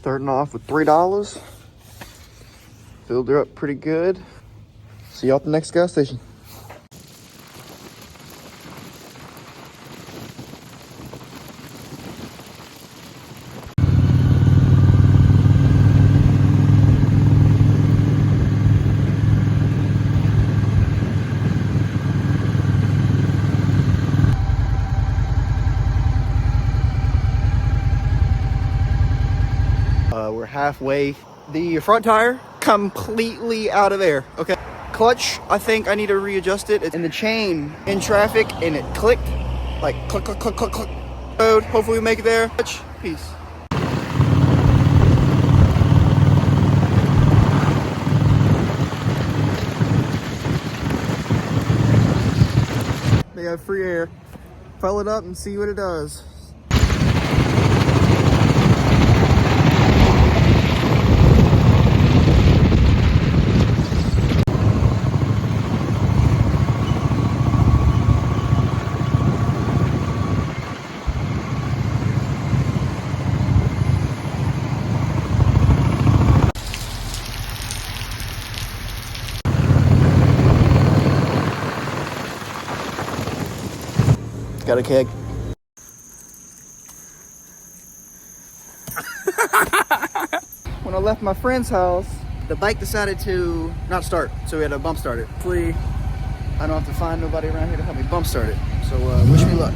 Starting off with $3. Filled her up pretty good. See y'all at the next gas station. We're halfway. The front tire completely out of air. Okay, clutch, I think I need to readjust it. It's in the chain in traffic and it clicked like click click click click click. Road, hopefully we make it there. Peace. They got free air. Fill it up and see what it does. Got a keg. When I left my friend's house, the bike decided to not start, so we had to bump start it. Hopefully, I don't have to find nobody around here to help me bump start it. So wish me luck.